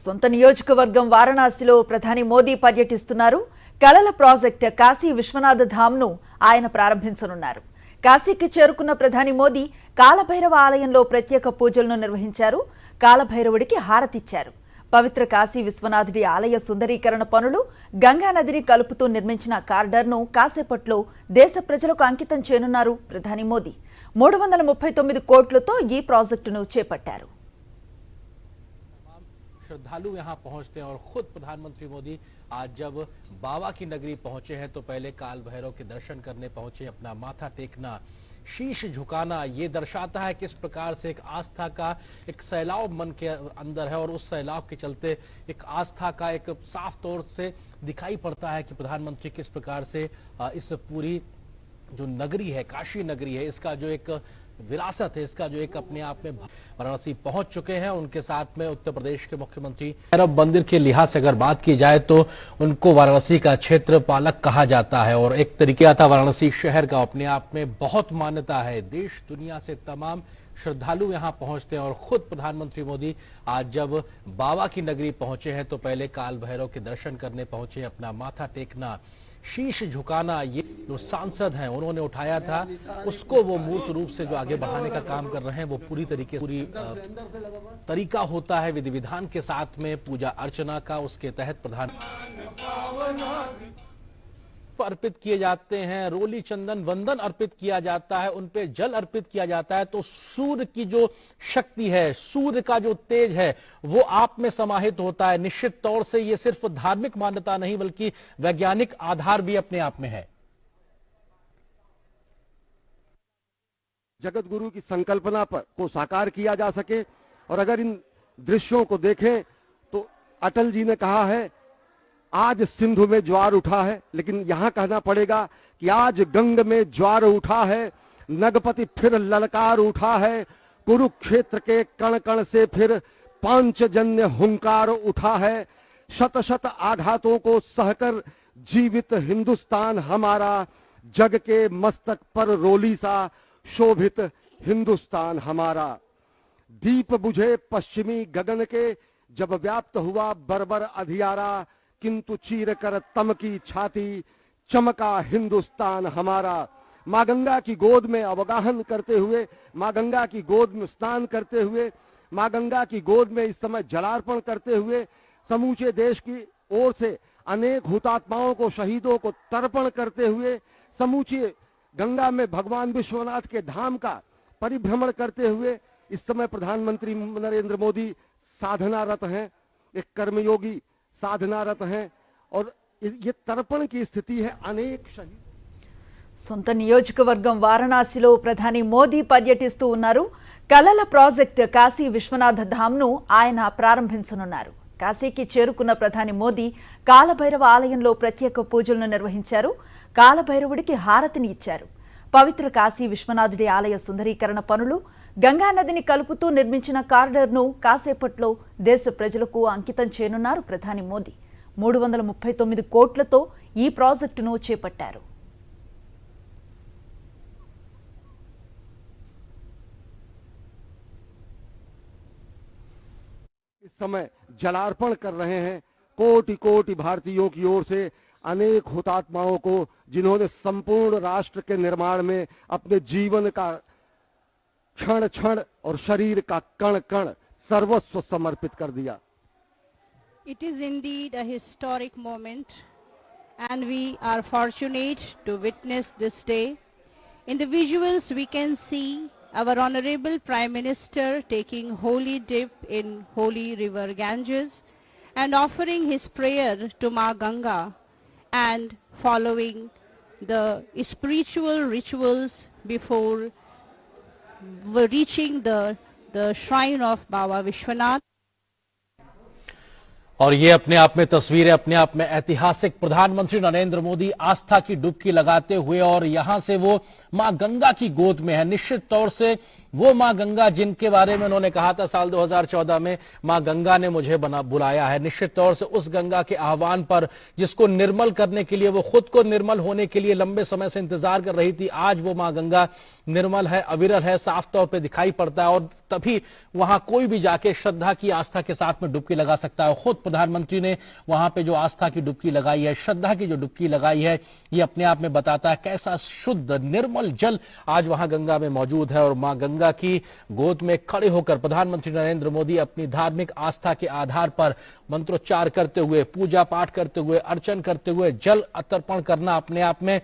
సొంత నియోజకవర్గం వారణాసిలో ప్రధాని మోదీ పర్యటిస్తున్నారు. కలల ప్రాజెక్ట్ కాశీ విశ్వనాథ ధామ్ను ఆయన ప్రారంభించనున్నారు. కాశీకి చేరుకున్న ప్రధాని మోదీ కాలభైరవ ఆలయంలో ప్రత్యేక పూజలను నిర్వహించారు. కాలభైరవుడికి హారతిచ్చారు. పవిత్ర కాశీ విశ్వనాథుడి ఆలయ సుందరీకరణ పనులు, గంగా నదిని కలుపుతూ నిర్మించిన కారిడార్ను కాసేపట్లో దేశ ప్రజలకు అంకితం చేయనున్నారు ప్రధాని మోదీ. 339 కోట్లతో ఈ ప్రాజెక్టును చేపట్టారు. श्रद्धालु यहाँ पहुंचते हैं और खुद प्रधानमंत्री मोदी आज जब बाबा की नगरी पहुंचे हैं तो पहले काल भैरव के दर्शन करने पहुंचे। अपना माथा टेकना, शीश झुकाना, ये दर्शाता है किस प्रकार से एक आस्था का एक सैलाव मन के अंदर है और उस सैलाव के चलते एक आस्था का एक साफ तौर से दिखाई पड़ता है कि प्रधानमंत्री किस प्रकार से इस पूरी जो नगरी है, काशी नगरी है, इसका जो एक विरासत है, इसका जो एक अपने आप में वाराणसी पहुंच चुके हैं। उनके साथ में उत्तर प्रदेश के मुख्यमंत्री। अरब मंदिर के लिहाज से अगर बात की जाए तो उनको वाराणसी का क्षेत्र पालक कहा जाता है और एक तरीके का वाराणसी शहर का अपने आप में बहुत मान्यता है। देश दुनिया से तमाम श्रद्धालु यहाँ पहुंचते हैं और खुद प्रधानमंत्री मोदी आज जब बाबा की नगरी पहुंचे हैं तो पहले काल भैरव के दर्शन करने पहुंचे। अपना माथा टेकना, शीश झुकाना, ये जो सांसद हैं उन्होंने उठाया था, उसको वो मूर्त रूप से जो आगे बढ़ाने का काम कर रहे हैं वो पूरी तरीका होता है विधि विधान के साथ में पूजा अर्चना का। उसके तहत प्रधान अर्पित किए जाते हैं, रोली चंदन वंदन अर्पित किया जाता है, उन पे जल अर्पित किया जाता है। तो सूर्य की जो शक्ति है, सूर्य का जो तेज है वो आप में समाहित होता है। निश्चित तौर से ये सिर्फ धार्मिक मान्यता नहीं बल्कि वैज्ञानिक आधार भी अपने आप में है। जगत गुरु की संकल्पना पर को साकार किया जा सके और अगर इन दृश्यों को देखें तो अटल जी ने कहा है आज सिंधु में ज्वार उठा है, लेकिन यहां कहना पड़ेगा कि आज गंग में ज्वार उठा है, नगपति फिर ललकार उठा है, कुरुक्षेत्र के कण कण से फिर पांचजन्य हुंकार उठा है। शत शत आघातों को सहकर जीवित हिंदुस्तान हमारा, जग के मस्तक पर रोली सा शोभित हिंदुस्तान हमारा। दीप बुझे पश्चिमी गगन के जब व्याप्त हुआ बर्बर अधियारा, किंतु चीर कर तम की छाती चमका हिंदुस्तान हमारा। मां गंगा की गोद में अवगाहन करते हुए, मां गंगा की गोद में स्नान करते हुए, मां गंगा की गोद में इस समय जलार्पण करते हुए समूचे देश की ओर से अनेक हुतात्माओं को, शहीदों को तर्पण करते हुए समूचे गंगा में भगवान विश्वनाथ के धाम का परिभ्रमण करते हुए इस समय प्रधानमंत्री नरेंद्र मोदी साधनारत हैं, एक कर्मयोगी साधनारत हैं और ये तर्पण की स्थिति है। अनेक शहीद సొంత నియోజకవర్గం వారణాసిలో ప్రధాని మోదీ పర్యటిస్తూ ఉన్నారు. కలల ప్రాజెక్ట్ కాశీ విశ్వనాథ ధామ్ను ఆయన ప్రారంభించనున్నారు. కాశీకి చేరుకున్న ప్రధాని మోదీ కాలభైరవ ఆలయంలో ప్రత్యేక పూజలను నిర్వహించారు. కాలభైరవుడికి హారతిని ఇచ్చారు. పవిత్ర కాశీ విశ్వనాథుడి ఆలయ సుందరీకరణ పనులు, గంగా నదిని కలుపుతూ నిర్మించిన కారిడార్ను కాసేపట్లో దేశ ప్రజలకు అంకితం చేయనున్నారు ప్రధాని మోదీ. 339 కోట్లతో ఈ ప్రాజెక్టును చేపట్టారు. इस समय जलार्पण कर रहे हैं कोटि कोटि भारतीयों की ओर से अनेक हुतात्माओं को, जिन्होंने संपूर्ण राष्ट्र के निर्माण में अपने जीवन का क्षण क्षण और शरीर का कण कण सर्वस्व समर्पित कर दिया। It is indeed a historic moment and we are fortunate to witness this day. In the visuals we can see our Honorable Prime Minister taking holy dip in holy river Ganges and offering his prayer to Ma Ganga and following the spiritual rituals before reaching the shrine of Baba Vishwanath. और ये अपने आप में तस्वीर है, अपने आप में ऐतिहासिक। प्रधानमंत्री नरेंद्र मोदी आस्था की डुबकी लगाते हुए और यहां से वो मां गंगा की गोद में है। निश्चित तौर से वो मां गंगा जिनके बारे में उन्होंने कहा था साल 2014 में, मां गंगा ने मुझे बुलाया है। निश्चित तौर से उस गंगा के आह्वान पर, जिसको निर्मल करने के लिए, वो खुद को निर्मल होने के लिए लंबे समय से इंतजार कर रही थी, आज वो मां गंगा निर्मल है, अविरल है, साफ तौर पे दिखाई पड़ता है। और तभी वहां कोई भी जाके श्रद्धा की, आस्था के साथ में डुबकी लगा सकता है। खुद प्रधानमंत्री ने वहां पे जो आस्था की डुबकी लगाई है, श्रद्धा की जो डुबकी लगाई है, ये अपने आप में बताता है कैसा शुद्ध निर्मल जल आज वहां गंगा में मौजूद है। और मां गंगा की गोद में खड़े होकर प्रधानमंत्री नरेंद्र मोदी अपनी धार्मिक आस्था के आधार पर मंत्रोच्चार करते हुए, पूजा पाठ करते हुए, अर्चन करते हुए, जल अर्पण करना अपने आप में,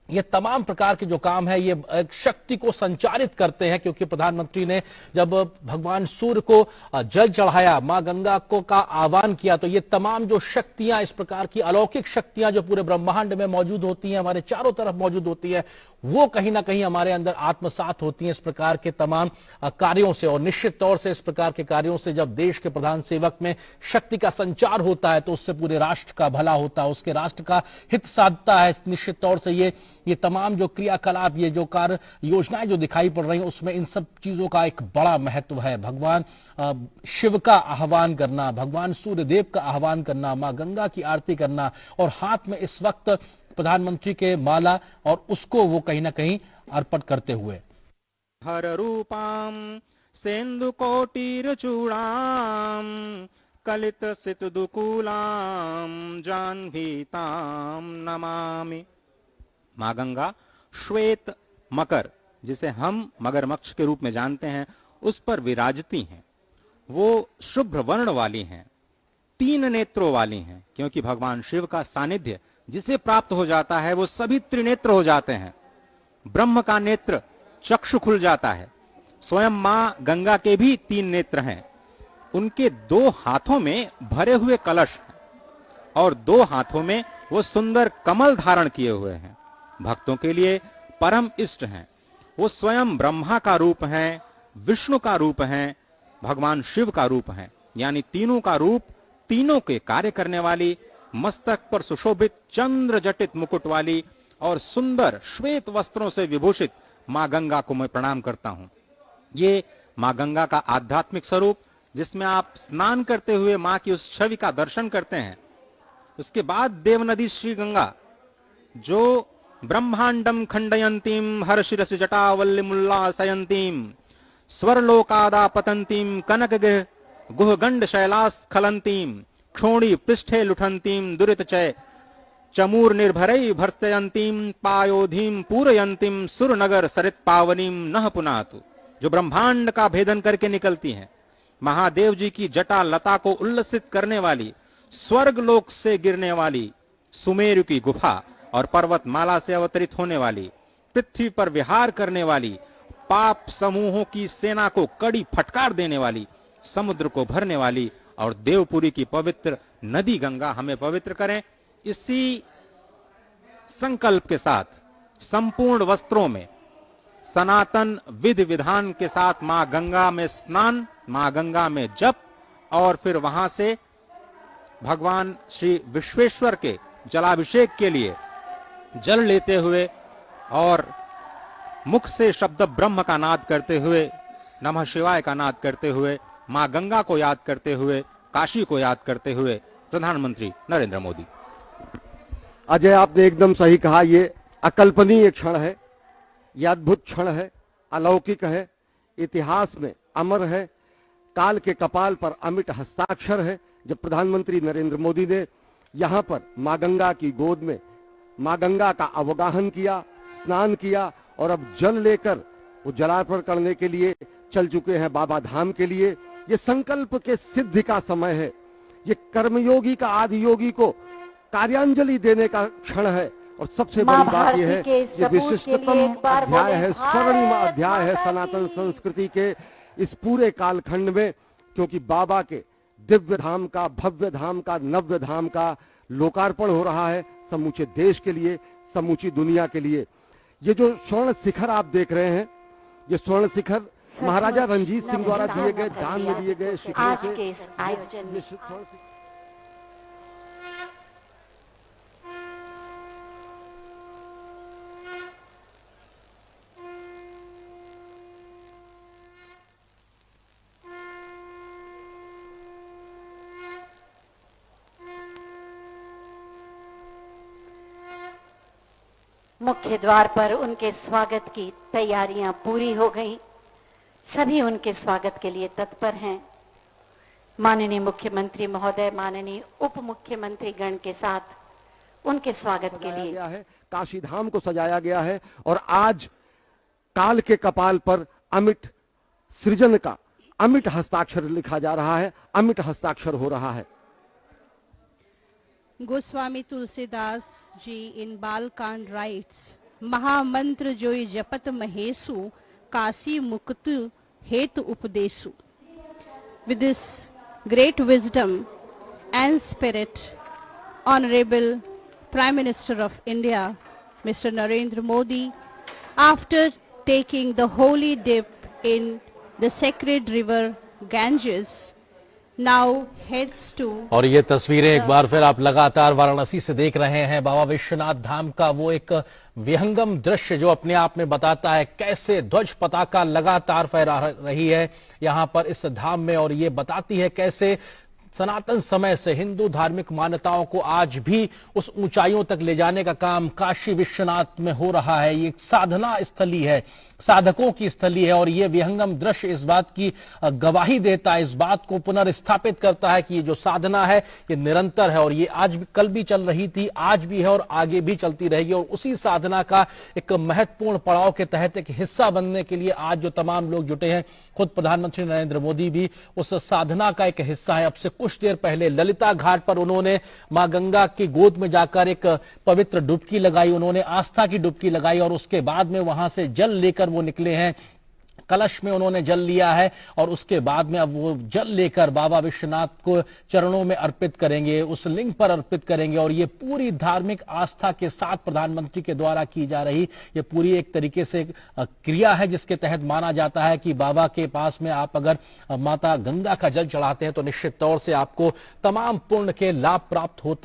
ये तमाम प्रकार के जो काम है, ये एक शक्ति को संचारित करते हैं। क्योंकि प्रधानमंत्री ने जब भगवान सूर्य को जल चढ़ाया, मां गंगा को का आह्वान किया, तो ये तमाम जो शक्तियां, इस प्रकार की अलौकिक शक्तियां जो पूरे ब्रह्मांड में मौजूद होती हैं, हमारे चारों तरफ मौजूद होती है, वो कहीं ना कहीं हमारे अंदर आत्मसात होती हैं इस प्रकार के तमाम कार्यों से। और निश्चित तौर से इस प्रकार के कार्यों से जब देश के प्रधान सेवक में शक्ति का संचार होता है, तो उससे पूरे राष्ट्र का भला होता है, उसके राष्ट्र का हित साधता है। निश्चित तौर से ये तमाम जो क्रियाकलाप, ये जो कार्य योजनाएं जो दिखाई पड़ रही हैं, उसमें इन सब चीजों का एक बड़ा महत्व है। भगवान शिव का आह्वान करना, भगवान सूर्यदेव का आह्वान करना, मां गंगा की आरती करना, और हाथ में इस वक्त प्रधानमंत्री के माला, और उसको वो कहीं ना कहीं अर्पण करते हुए, हर रूपाम सेन्दु कोटिर चूड़ाम कलित सित दुकूलाम जाह्नवीताम नमामि। मां गंगा श्वेत मकर, जिसे हम मगरमच्छ के रूप में जानते हैं, उस पर विराजती हैं। वो शुभ्र वर्ण वाली हैं, 3 नेत्रों वाली हैं, क्योंकि भगवान शिव का सानिध्य जिसे प्राप्त हो जाता है वो सभी त्रिनेत्र हो जाते हैं। ब्रह्म का नेत्र चक्षु खुल जाता है। स्वयं मां गंगा के भी 3 नेत्र हैं। उनके 2 हाथों में भरे हुए कलश हैं और 2 हाथों में वो सुंदर कमल धारण किए हुए हैं। भक्तों के लिए परम इष्ट हैं। वो स्वयं ब्रह्मा का रूप हैं, विष्णु का रूप हैं, भगवान शिव का रूप हैं, यानी तीनों का रूप, तीनों के कार्य करने वाली, मस्तक पर सुशोभित चंद्र जटित मुकुट वाली और सुंदर श्वेत वस्त्रों से विभूषित मां गंगा को मैं प्रणाम करता हूं। ये मां गंगा का आध्यात्मिक स्वरूप, जिसमें आप स्नान करते हुए मां की उस छवि का दर्शन करते हैं। उसके बाद देवनदी श्री गंगा, जो ब्रह्मांडम खंडयंतीम हर्षिरसि जटावल्लिमुल्लासयंतीम स्वरलोकादापतंतीम कनकगिह गुहगंड शैलास्खलंतीम क्षोणी पृष्ठे लुठंतीम दुरितचय चमूर निर्भरई भर्तयंतीम पायोधीम पूरयंतीम सुरनगर सरित पावनीम नह पुनातु, जो ब्रह्मांड का भेदन करके निकलती हैं। महादेव जी की जटा लता को उल्लसित करने वाली, स्वर्ग लोक से गिरने वाली, सुमेरु की गुफा और पर्वतमाला से अवतरित होने वाली, पृथ्वी पर विहार करने वाली, पाप समूहों की सेना को कड़ी फटकार देने वाली, समुद्र को भरने वाली और देवपुरी की पवित्र नदी गंगा हमें पवित्र करें। इसी संकल्प के साथ संपूर्ण वस्त्रों में सनातन विधि विधान के साथ मां गंगा में स्नान, मां गंगा में जप, और फिर वहां से भगवान श्री विश्वेश्वर के जलाभिषेक के लिए जल लेते हुए और मुख से शब्द ब्रह्म का नाद करते हुए, नमः शिवाय का नाद करते हुए, मां गंगा को याद करते हुए, काशी को याद करते हुए प्रधानमंत्री नरेंद्र मोदी। अजय, आपने एकदम सही कहा। ये अकल्पनीय क्षण है, यह अद्भुत क्षण है, अलौकिक है, इतिहास में अमर है, काल के कपाल पर अमिट हस्ताक्षर है। जब प्रधानमंत्री नरेंद्र मोदी ने यहाँ पर मां गंगा की गोद में मां गंगा का अवगाहन किया, स्नान किया, और अब जल लेकर वो जलार्पण करने के लिए चल चुके हैं बाबा धाम के लिए। ये संकल्प के सिद्धि का समय है। ये कर्मयोगी का आदियोगी को कार्यांजलि देने का क्षण है। और सबसे बड़ी बात यह है, ये विशिष्टतम अध्याय है, स्वर्णिम अध्याय है सनातन संस्कृति के इस पूरे कालखंड में, क्योंकि बाबा के दिव्य धाम का, भव्य धाम का, नव्य धाम का लोकार्पण हो रहा है समूचे देश के लिए, समूची दुनिया के लिए। ये जो स्वर्ण शिखर आप देख रहे हैं, ये स्वर्ण शिखर महाराजा रणजीत सिंह द्वारा दिए गए, दान में दिए गए शिखरों आज के इस आयोजन में मुख्य द्वार पर उनके स्वागत की तैयारियां पूरी हो गई। सभी उनके स्वागत के लिए तत्पर हैं। माननीय मुख्यमंत्री महोदय, माननीय उप मुख्यमंत्री गण के साथ उनके स्वागत के लिए गया है, काशी धाम को सजाया गया है और आज काल के कपाल पर अमिट सृजन का अमिट हस्ताक्षर लिखा जा रहा है, अमिट हस्ताक्षर हो रहा है। Goswami Tulsidas ji in Balkand writes, Mahamantra joi japat mahesu, kasi muktu hetu upadesu. With this great wisdom and spirit, Honorable Prime Minister of India, Mr. Narendra Modi, after taking the holy dip in the sacred river Ganges, now heads to और ये तस्वीरें एक बार फिर आप लगातार वाराणसी से देख रहे हैं। बाबा विश्वनाथ धाम का वो एक विहंगम दृश्य जो अपने आप में बताता है कैसे ध्वज पताका लगातार फहरा रही है यहाँ पर इस धाम में, और ये बताती है कैसे सनातन समय से हिंदू धार्मिक मान्यताओं को आज भी उस ऊंचाइयों तक ले जाने का काम काशी विश्वनाथ में हो रहा है। ये एक साधना स्थली है, साधकों की स्थली है, और ये विहंगम दृश्य इस बात की गवाही देता है, इस बात को पुनर्स्थापित करता है कि ये जो साधना है ये निरंतर है और ये आज भी, कल भी चल रही थी, आज भी है और आगे भी चलती रहेगी। और उसी साधना का एक महत्वपूर्ण पड़ाव के तहत एक हिस्सा बनने के लिए आज जो तमाम लोग जुटे हैं, खुद प्रधानमंत्री नरेंद्र मोदी भी उस साधना का एक हिस्सा है। अब से कुछ देर पहले ललिता घाट पर उन्होंने मां गंगा की गोद में जाकर एक पवित्र डुबकी लगाई, उन्होंने आस्था की डुबकी लगाई और उसके बाद में वहां से जल लेकर वो निकले हैं। कलश में उन्होंने जल लिया है और उसके बाद में अब वो जल लेकर बाबा विश्वनाथ को चरणों में अर्पित करेंगे, उस लिंग पर अर्पित करेंगे। और ये पूरी धार्मिक आस्था के साथ प्रधानमंत्री के द्वारा की जा रही ये पूरी एक तरीके से क्रिया है जिसके तहत माना जाता है कि बाबा के पास में आप अगर माता गंगा का जल चढ़ाते हैं तो निश्चित तौर से आपको तमाम पुण्य के लाभ प्राप्त होते